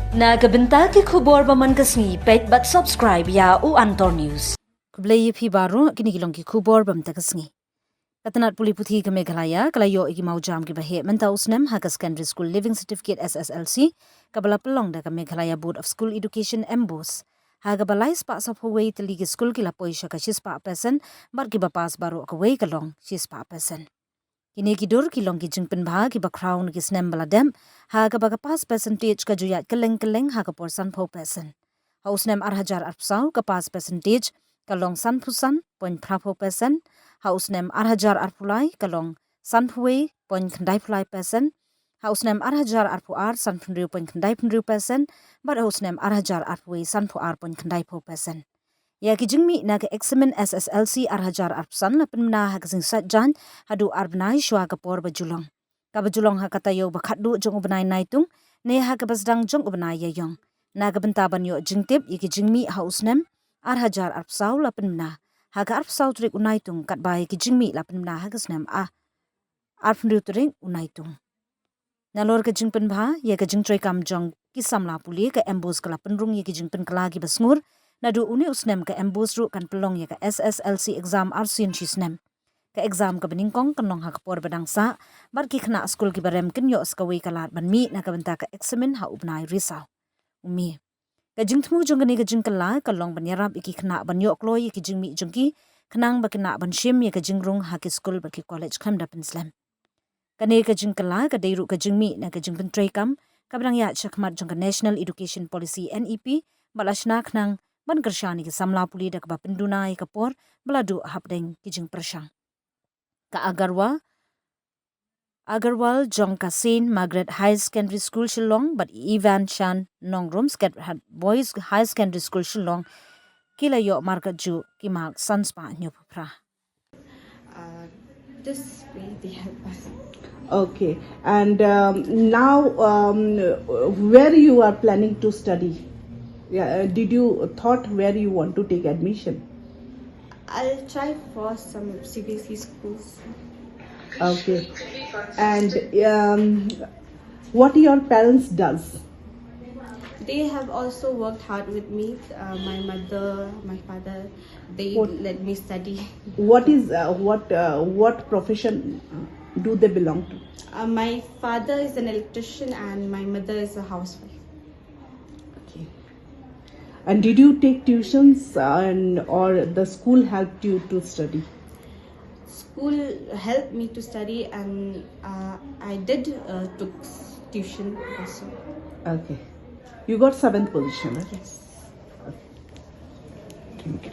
Nagabenta ki khubor baman kasni pet but subscribe ya u Antor News. Kublai phi baro kini kilong ki khubor bam takasni. Katanat puli puthi ke Meghalaya kalayo iki mawjam ki bahe mynta snem haka secondary school living certificate SSLC kabala pelong da ke Meghalaya Board of School Education MBOSE. Haga balai spa sa phaway tali ki school ki lapoi shaka shispa person bar ki bapas baro ka way kalong shispa person. Kini kidur kilong ki jingpen bha ki background ki snem baladem ha ka baga pas percentage ka juyat keleng ha ka porsan pho person ha usnem arhajar arpsau ka pas percentage kalong san phusan point phapho person ha usnem arhajar arpulai kalong san phuwe point khandai phulai person ha usnem arhajar arpu ar san phunriu point khandai phunriu person bar ha usnem arhajar arpuwe san phu ar point khandai pho person. Ya ki jingmi na ka examen SSLC arhajar arpsan na penmna ha kasing satjan hadu arbnai shwa ka por bajulong. Ka bajulong ha katayo bakhadu jong ubnai naitung ne ha ka basdang jong ubnai yayong. Na ka bentaban yo jingtip yiki jingmi ha usnem arhajar arpsau la penmna ha ka arpsau trik unaitung kat bai ki jingmi la penmna ha kasnem arpndu trik unaitung. Nalor ka jingpen bha ya ka jingtroi kam jong ki samla puli ka MBOSE kala penrung yiki jingpen kala ki basngur nadu uni usnem ka MBOSE ru kan pelong ya ka SSLC exam arsin snem ka exam ka beningkong kanong ha kapor badangsa bar ki khna school ki barem kin yo skawi kalat ban mi na ka benta ka examen ha ubnai risau umi ka jingthmu jongani ka jingkala kalong banyarap iki khna ban yo kloi ki jingmi jongki khnang bakina ban shim ya ka jingrung ha ki school ba ki college khamda penslam kane ka jingkala ka deiru ka jingmi na ka jingpen traikam ka brang ya chakmat jong ka National Education Policy NEP balashna khnang ban kershani ki samla puli dak ba pendunai kapor beladu hapdeng kijing persang ka Agarwal Jong ka Saint Margaret High Secondary School Shillong but Evan Chan Nongrum Boys High Secondary School Shillong kila yo market ju ki mark sunspa nyopra this way they help us. Okay, and now where you are planning to study? Yeah, did you thought where you want to take admission? I'll try for some CBSE schools. Okay, and what your parents does? They have also worked hard with me. My mother, my father, they let me study. What is what profession do they belong to? My father is an electrician and my mother is a housewife. Okay. And did you take tuitions or the school helped you to study? School helped me to study and I did took tuition also. Okay. You got 7th position, right? Yes. Okay. Thank you.